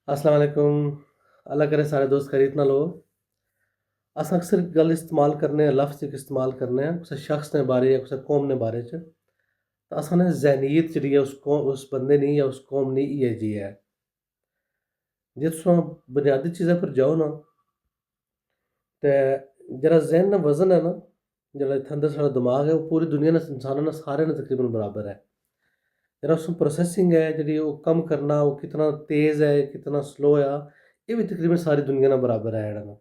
अस्सलाम वालेकुम। अल्लाह करे सारे दोस्त खैरियत नाल हो। असां अक्सर गल इस्तेमाल करने आं, लफ्ज़ इक इस्तेमाल करने आं कुसै शख्स दे बारे या कुसै कौम दे बारे च। ते असां ने ज़हनीत जेह्ड़ी ऐ उस बंदे दी या उस कौम दी इ'यै जेही ऐ। जे तुसां बुनियादी चीज़ां पर जाओ ना, ते जेह्ड़ा ज़हन दा वज़न है ना, जेह्ड़ा इत्थै अंदर साढ़ा दमाग है, ओह् पूरी दुनिया ने इंसानां ने सारें ने तकरीबन बराबर है। जेह्ड़ा उसमें प्रोसेसिंग है जेह्ड़ी ओह् कम्म करना ओह् कितना तेज़ है, कितना स्लो ऐ, एह् भी तकरीबन सारी दुनिया नाल बराबर है जेह्ड़ा ना।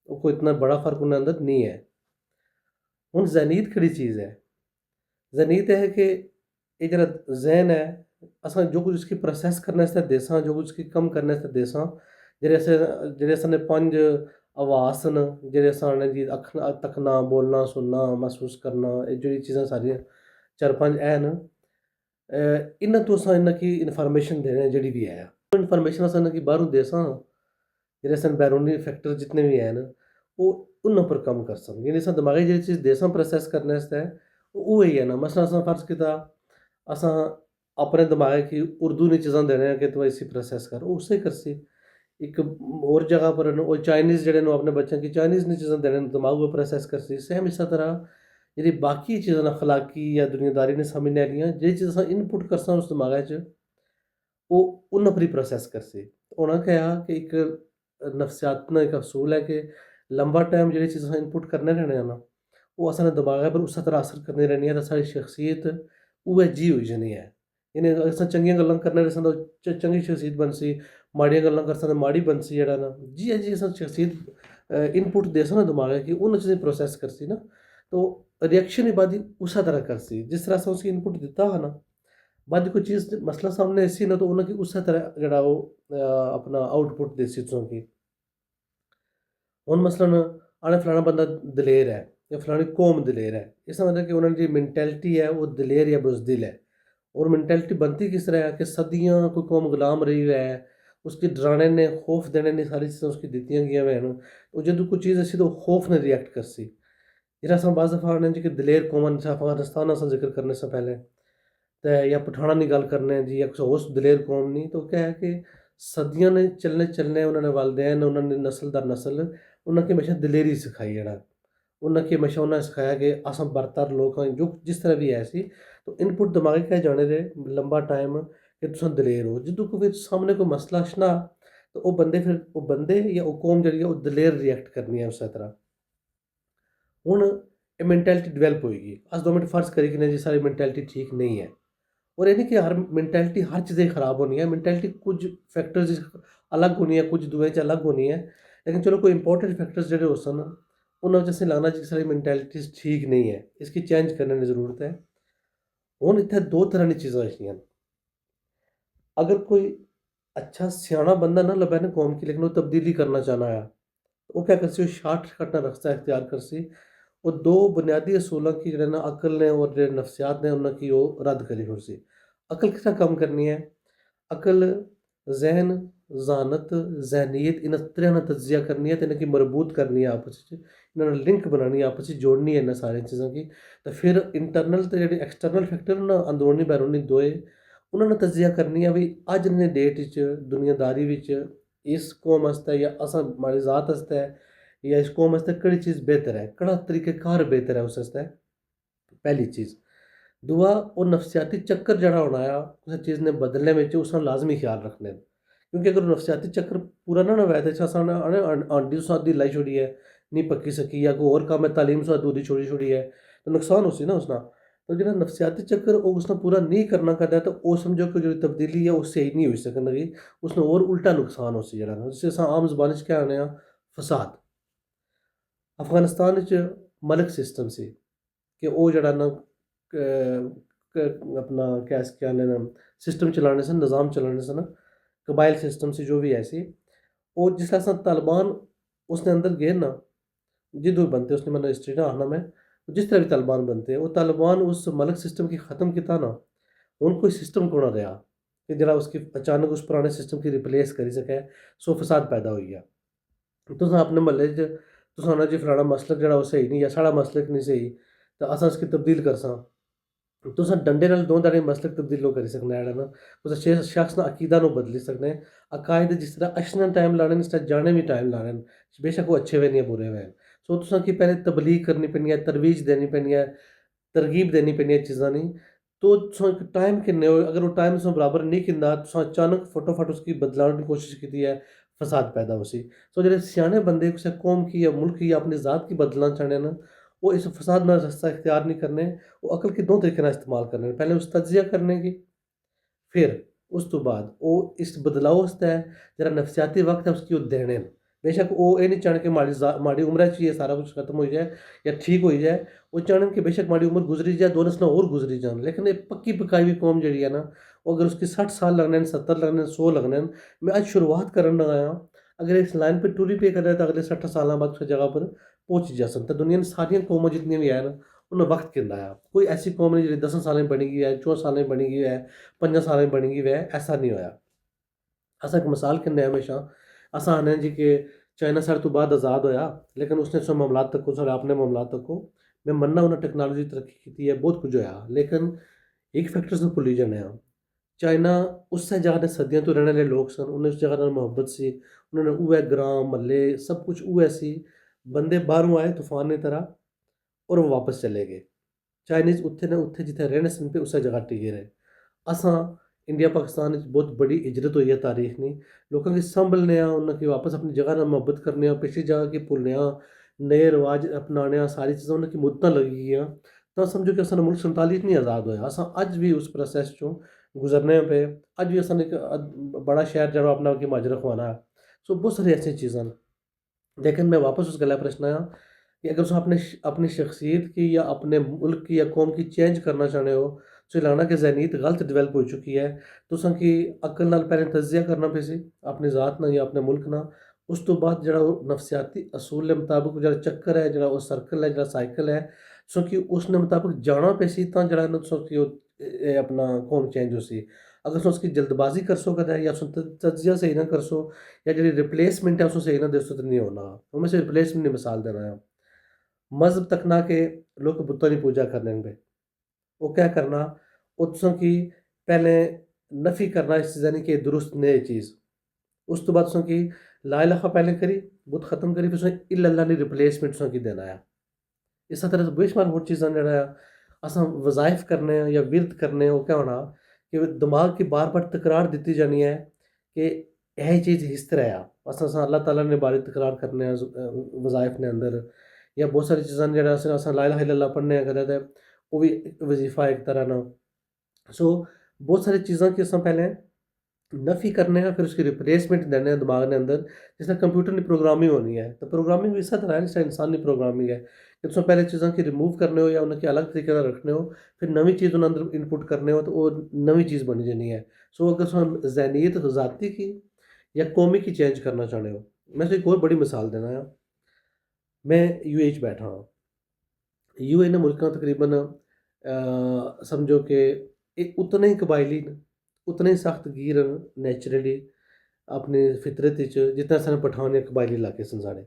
ओह् कोई इतना बड़ा फ़र्क उं'दे अंदर नहीं है। हुन ज़हनीत केह्ड़ी चीज़ है? ज़हनीत एह् है कि एह् जेह्ड़ा ज़हन है, असां जो कुछ इसगी प्रोसेस करने आस्तै देसां, जो कुछ इसगी कम्म करने आस्तै देसां, जेह्ड़े असां दे 5 हवास न, जेह्ड़े असां ने जी तक्कना, बोलना, सुनना, मसूस करना, एह् जेह्ड़ी चीज़ां सारियां 4-5 न, इन्हां तो असां इन्हां गी इन्फॉर्मेशन देने जेह्ड़ी बी है। ओह् इन्फॉर्मेशन असां इन्हां गी बाह्रों देसां, जेह्ड़े असां बैरूनी फैक्टर जितने बी हैन, ओह् उन्हां पर कम्म करसन। यानी असां दमागै जेह्ड़ी चीज़ देसां प्रोसेस करने आस्तै, ओह् उ'ऐ है ना। मसलन असां फर्ज़ कीता, असां अपने दमागै गी उर्दू दी चीज़ां देने आं कि तूं इसी प्रोसेस कर, ओह् उस्सै करसी। इक होर जगह पर न ओह् चाइनीज़ जेह्ड़े न ओह् अपने बच्चें गी चाइनीज़ दी चीज़ां देने न, दमाग उ'ऐ प्रोसेस करसी। सेम इस्सै तरह जेह्ड़ी बाकी चीज़ां न अखलाकी या दुनियादारी ने समझने आह्लियां, जेह्ड़ी चीज़ असां इनपुट करसां उस दमागै च, ओह् उन्हां पर ही प्रोसेस करसी। होना क्या है कि इक नफ्सियात ना इक असूल है कि लंबा टाइम जेह्ड़ी चीज़ असां इनपुट करने रैह्ने आं ना, ओह् असां दे दमागै पर उस्सै तरह असर करदी रैह्नी ऐ ते साढ़ी शख्सियत उ'ऐ जेही होई जानी ऐ। यानी अगर असां चंगियां गल्लां करने रैह्सां तां चंगी शख्सियत बनसी, माड़ियां गल्लां करसां तां माड़ी बनसी जेह्ड़ा ना। जि'यां जि'यां असां शख्सियत इनपुट देसां ना दमागै गी, उ'नें चीज़ें गी प्रोसेस करसी ना, तो रिएक्शन ही बाद उस्सै तरह करसी। जिस तरह असां उसी इनपुट दित्ता हा ना, बाद कोई चीज़ मसला सामने आसी ना, तो उ'नें गी उस्सै तरह जेह्ड़ा ओह् अपना आउटपुट देसी तुसें गी। हुन मसलन आखदे फलाना बंदा दलेर है या फलानी कौम दलेर है। इसदा मतलब कि उन्होंने जो मैंटेलिटी है वो दलेर या बुज़दिल है। और मैंटेलिटी बनती किस तरह है कि सदियां कोई कौम गुलाम रही है, उसकी डराने ने खौफ देने ने सारी चीज़ां उसकी दित्तियां गेइयां हुए न। और जदों कोई चीज़ असी तो खौफ ने रिएक्ट करसी। जेह्ड़ा असां बाज़ दफ़ा आखने जी कि दलेर कौमां जिस अफगानिस्तान असां ज़िक्र करने से पहले, ते या पठानां दी गल्ल करने जी या कुसै होर दलेर कौम दी, तो क्या है कि सदियां ने चलने उन्होंने वालदैन उन्होंने नस्ल दर नस्ल उन्हें हमेशा दलेरी सिखाई जेह्ड़ा। उन्हें हमेशा उन्हें सखाया कि असां बरतर लोक आं, जो जिस तरह भी है सी, तो इनपुट दमागै च जाने दे लंबा टाइम कि तुसां दलेर हो। जदों कोई सामने कोई मसला अछना, तो ओह् बंदे या ओह् कौम जेह्ड़ी ऐ ओह् दलेर रिएक्ट करनी ऐ उस्सै तरह। हुन एह् मैंटेलिटी डेवलप होई गेई। अस 2 मिंट फर्ज़ करी किने जी साढ़ी मैंटेलिटी ठीक नहीं है। और एह् निं कि हर मैंटेलिटी हर चीज़ै च खराब होनी है। मैंटेलिटी कुछ फैक्टर्स च अलग होनी है, कुछ दुए च अलग होनी है। लेकिन चलो कोई इंपॉर्टेंट फैक्टर्स जेह्ड़े होसन, उन्हां च असें लगना जी साढ़ी मैंटेलिटी ठीक नहीं है, इसगी चेंज करने दी ज़रूरत है। हुन इत्थै 2 तरह दी चीज़ां होई न। अगर कोई अच्छा स्याना बंदा ना लब्भै ना कौम गी, लेकिन ओह् तब्दीली करना चाह्ना है, ओह् क्या करसी, ओह् शार्टकट दा रस्ता इख्तियार करसी। ओह् 2 बुनियादी असूलां गी जेह्ड़े ना अकल ने और जेह्ड़े नफ्सियात ने उन्हां गी ओह् रद्द करी छुड़सी। अकल किस तरह कम्म करनी है? अकल ज़हन, ज़हानत, ज़हनीत इन्हां त्रेआं दा तज्जिया करनी है ते इन्हां गी मरबूत करनी है आपस च। इन्हां नाल लिंक बनानी है, आपस च जोड़नी है इन्हां सारी चीज़ां गी। ते फिर इंटरनल ते जेह्ड़े एक्सटर्नल फैक्टर न, अंदरूनी बैरूनी दोए, उन्हां नाल तज्जिया करनी है भई अज्ज दी डेट च दुनियादारी विच इस कौम आस्तै या असां हमारी ज़ात आस्तै या इस कौम आस्तै केह्ड़ी चीज़ बेहतर है, केह्ड़ा तरीक़ेकार बेहतर है उस आस्तै, पैह्ली चीज़। दूआ ओह् नफ्सियाती चक्कर जेह्ड़ा होना आ कुसै चीज़ ने बदलने विच उसदा लाज़मी ख्याल रखने न। क्योंकि अगर नफ्सियाती चक्कर पूरा ना होवै ते असां आंडी तुसां अद्धी लाई छोड़ी ऐ, नहीं पक्की सकी या कोई होर कम्म है तालीम तुसां अधूरी छोड़ी ऐ, ते नुकसान होसी ना उसदा। तो जेह्ड़ा नफ्सियाती चक्कर ओह् उसने पूरा नहीं करना कदै ते ओह् समझो कि जेह्ड़ी तब्दीली ऐ ओह् स्हेई नहीं होई सकदी, उसने होर उल्टा नुकसान होसी जेह्ड़ा ना, जिसी असां आम ज़बानी च केह् आखने आं फसाद। अफगानिस्तान च मलिक सिस्टम सी कि ओह् जेह्ड़ा ना अपना क्या आखदे न सिस्टम चलाने सन, निज़ाम चलाने सन, कबाइल सिस्टम सी जो भी है सी। और जिसलै असां तालिबान उसदे अंदर गे ना, जिद्धर बी बनते उसदी मतलब हिस्ट्री ना आखना मैं, जिस तरह भी तालिबान बनते, ओह् तालिबान उस मलिक सिस्टम गी ख़त्म कीता ना, हुन कोई सिस्टम थोह्ड़ा रेहा कि जेह्ड़ा उसकी अचानक उस पुराने सिस्टम गी रिप्लेस करी सकै, सो फसाद पैदा होई गेआ। तुसें अपने म्हल्ले च तुसें आखना जी फलाना मसलक जेह्ड़ा ओह् स्हेई नहीं ऐ, साढ़ा मसलक नहीं स्हेई, ते असां इसगी तब्दील करसां। तुस डंडे नाल दो ध्याड़े मसलक तब्दील करी सकने जेह्ड़ा ना कुसै शख्स दा अकीदा नू बदली सकने अकायद जिस तरह अछने टाइम लाने न इस तरह जाने भी टाइम लाने न बेशक वो अच्छे वे नहीं बुरे वे सो तुसां की पहले तबलीग करनी पैनी है तरवीज देनी पैनी है तरगीब देनी पैनी है चीज़ां दी तो तुसां इक टाइम किन्ने हो अगर वो टाइम तुसां बराबर नहीं किंदा तुसां अचानक फटोफट उसकी बदलाने की कोशिश कीती है फसाद पैदा होसी सो जेह्ड़े स्याने बंदे कुसै कौम की या मुल्क की या अपनी ज़ात की बदलना चाहने न वो इस फसाद में रास्ता इख्तियार नहीं करने वो अकल की दो तरीके नाल इस्तेमाल करने पैह्लें उस तज्जिया करने की फिर उस तो बाद ਉਹ ਇਸ ਬਦਲਾਅ ਵਾਸਤੇ ਜਿਹੜਾ ਨਫਸੀਆਤੀ ਵਕਤ ਹੈ ਉਸकी ਉਹ देने न बेशक वो ये नहीं चाहने कि माड़ी उम्र च ये सारा कुछ खत्म हो जाए या ठीक हो जाए वो चाहने कि बेशक माड़ी उम्र गुजरी जाए 2 नस्लां और गुजरी जान लेकिन ये पक्की पकाई हुई कौम जी है ना वो अगर उसकी 60 साल लगने 70 लगने 100 लगने मैं आज शुरुआत करन लगा अगर इस लाइन पर टूरी पे करे तो अगले 60 साल बाद उस जगह पर पहुंच जा सकता दुनिया में सारियां कौमां जितनी भी है ना उन्हें वक्त कहता है कोई ऐसी कौम नहीं जी 10 सालें बनी गई है 4 सालें बनी गई है 5 सालें बनी गई है ऐसा नहीं होया अस एक मिसाल कन्नै हमेशा अस आने जी कि चाइना साढ़े तो बाद आज़ाद होया लेकिन उसने सब मामलात तक को साढ़े अपने मामलात तक को मैं मन्ना उन्हें टेक्नोलॉजी तरक्की की है बहुत कुछ होया लेकिन एक फैक्टर तो भुल्ली जाने चाइना उस जगह ने सदियों तो रहने वाले लोग सन उन्हें उस जगह मोहब्बत सी उन्होंने उए ग्रां महल्ले सब कुछ उए सी बंदे बाहरों आए तूफान की तरह और वो वापस चले गए चाइनीज़ उत्थे ने उत्थे जित्थे रहने सन पे उस जगह टिके रहे असां इंडिया पाकिस्तान च बहुत बड़ी हिजरत हुई है तारीख नी लोगों की संभलने उन्हें वापस अपनी जगह नाल मोहब्बत करने पिछली जगह की भुलने नए रवाज अपनाने सारी चीज़ां उन्हें मुद्दतां लगी गई तो समझो कि असां मुल्क 47 नहीं आज़ाद होया असां अज भी उस प्रोसैस चों गुजरने पे अज भी असां एक बड़ा शहर जो अपना कि माजरा खवाना है सो बहुत सारी ऐसी चीज़ां लेकिन मैं वापस उस गल्ला पर आया कि अगर तुम अपनी शख्सियत की या अपने मुल्क की या कौम की चेंज करना चाहते हो तो लाना कि जहनीत गलत डिवेलप हो चुकी है तुसां की अकल नाल पहले तजिया करना पे सी अपनी ज़ात ना या अपने मुल्क ना उस तो बाद जरा नफसियाती असूल के मुताबिक जरा चक्कर है जरा वो सर्कल है जरा साइकिल है सो कि उसने मुताबिक जाना पे सी तां जरा सो कि अपना कौम चेंज हो सी अगर तुस उसकी जल्दबाजी कर सो कदें या तजिया सही ना कर सो या जी रिप्लेसमेंट है उसको सही ना दे सो तो नहीं होना मैं से रिप्लेसमेंट की मिसाल देना है मज़हब तक ना के लोग बुतों की पूजा करने पे वो क्या करना उत्सों की पहले नफ़ी करना इस चीज़ यानी कि दुरुस्त नहीं चीज़ उस तो बाद उसों की ला इलाहा पहले करी बुत ख़त्म करी फिर उसने इल्लल्लाह ने रिप्लेसमेंट उसों की देना है इस तरह से बेशुमार होर चीज़ां जेह्ड़ा है असां वज़ाइफ करने या विरद करने वो क्या होना कि दिमाग की बार बार तकरार दी जानी है कि यह चीज़ इस तरह है असां अल्लाह ताला ने बारी तकरार करने वज़ाइफ ने अंदर या बहुत सारी चीज़ां जेह्ड़ा असां ला इलाहा इल्लल्लाह पढ़ने कदें ते वो भी वजीफा एक तरह ना सो बहुत सारी चीज़ां की असां पहले नफ़ी करने हैं फिर उसकी रिप्लेसमेंट देने हैं दिमाग ने अंदर जिसमें कंप्यूटर की प्रोग्रामिंग होनी है तो प्रोग्रामिंग भी इस तरह है जिस इंसान की प्रोग्रामिंग है कि तुम पहले चीज़ों की रिमूव करने हो या उनकी अलग तरीके से रखने हो फिर नवी चीज़ उन्हें अंदर इनपुट करने हो तो वो नवी चीज़ बनी जानी है सो अगर तुम जहनीत ज़ाती की या कौमी की चेंज करना चाहते हो मैं तो एक और बड़ी मिसाल देना है मैं यूएई च बैठा हाँ यूएई ने मुल्कां तकरीबन समझो कि उतने ही कबायली न उतने ही सख्त गिर न नेचुरली अपनी फितरत च जितना सारे पठान या कबायली इलाके सन साढ़े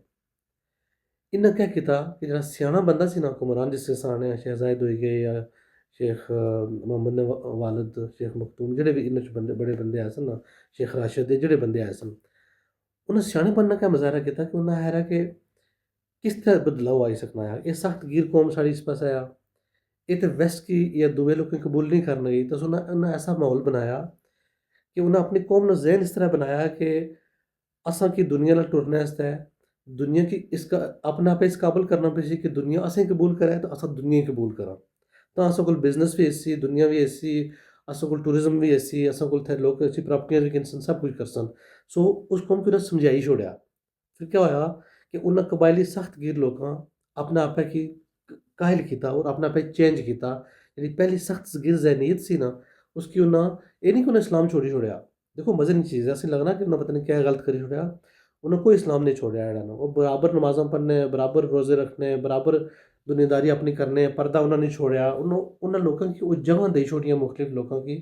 इन्हें क्या किया कि जरा सियाना बंदा सी ना हुकमरान जिससे साने शेख जायद होई गए या शेख मोहम्मद ने वालिद शेख मखदूम जेह्ड़े भी इन्हें च बंदे बड़े बंदे आए सन ना शेख राशिद दे जेह्ड़े बंदे आए सन उन्हें स्यानेपन ने क्या मुजाहरा किया कि उन्हें हैरा कि किस तरह बदलाव आई सकना है ये सख्त गिर कौम साढ़ी इस पास आया ये तो वेस्ट की या दुए लोगों की कबूल नहीं करने गई तो उन्हें ऐसा माहौल बनाया कि उन्हें अपनी कौम ने जहन इस तरह बनाया कि असां की दुनिया नाल टुरने आस्तै दुनिया की इसका अपने आप इस काबल करना पे सी कि दुनिया असें कबूल करे तो असां दुनिया गी कबूल करां तां असां कोल बिजनेस भी ऐसी दुनिया भी ऐसी असां कोल टूरिज्म भी ऐसी असां कोल इत्थै लोक अच्छी प्रापर्टियां भी सन सब कुछ करसन सो उस कौम गी उन्हें समझाई छोड़ेआ फिर क्या होया कि उन्हें कबायली सख्त गिर लोकां अपने आपै गी कायल कीता और अपने आपै चेंज कीता जेह्ड़ी पैह्ली सख्त गिर जहनीत सी ना उसकी उन्हें एह् निं कि उन्हें इस्लाम छोड़ी छोड़ेआ देखो मज़े की चीज़ है असें लगना कि उन्हें पता नहीं क्या गलत करी छोड़ेआ उन्हें कोई इस्लाम नहीं छोड़ेआ जेह्ड़ा ना ओह् बराबर नमाज़ां पढ़ने बराबर रोज़े रखने बराबर दुनियादारी अपनी करने पर्दा उन्हें नहीं छोड़ेआ उन्हें लोगों की ओह् जगह देई छोड़ियां मुख्तलिफ लोगों की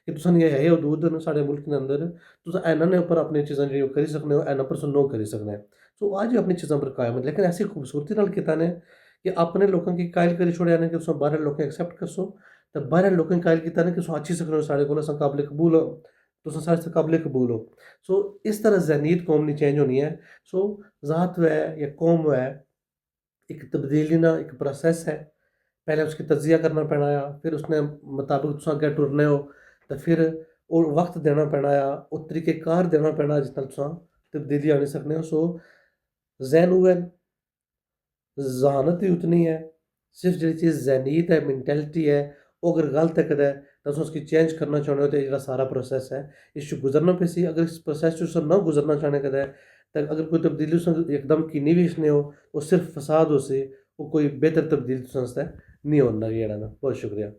कि तुसें एह् है हदूद न साढ़े मुल्क दे अंदर तुस इन्हां ने उप्पर अपनी चीज़ां जेह्ड़ियां करी सकने हो इन्हां पर तुस नो करी सकने सो अज्ज भी अपनी चीज़ां पर कायम लेकिन ऐसी खूबसूरती नाल कीता ने कि अपने लोगों की कायल करी छोड़ेआ ने कि तुस बाह्र लोकें एक्सेप्ट करसो ते बाह्रै लोकें कायल कीता ना कि तुस अच्छी सकने हो साढ़े कोला, असां काबिल कबूल हो, तुस साढ़े आस्तै काबिल कबूल हो। सो इस तरह ज़हनीत कौम दी चेंज होनी है। सो ज़ात होऐ या कौम होऐ, एक तब्दीली दा इक प्रोसैस है। पैह्लें उसकी तज्जिया करना पैना आ, फिर उसने मुताबिक तुस अग्गें टुरने हो, ते फिर ओह् वक्त देना पैना आ, ओह् तरीकेकार देना पैना जिस नाल तुसां तब्दीली आनी सकने हो। सो ज़हन उ'ऐ न, ज़हानत ही उतनी है, सिर्फ जेह्ड़ी चीज़ ज़हनीत है, मैंटेलिटी है, ओह् अगर गलत है कदै तां तुस उसगी चेंज करना चाह्ने हो ते जेह्ड़ा सारा प्रोसैस है इस च गुजरना पेसी। अगर इस प्रोसैस च तुस ना गुजरना चाह्ने कदै, ते अगर कोई तब्दीली तुस यकदम कीनी भी इसने हो, ओह् सिर्फ फसाद होसी, ओह् कोई बेहतर तब्दीली तुसां आस्तै निं होन लगी जेह्ड़ा ना। बहुत शुक्रिया।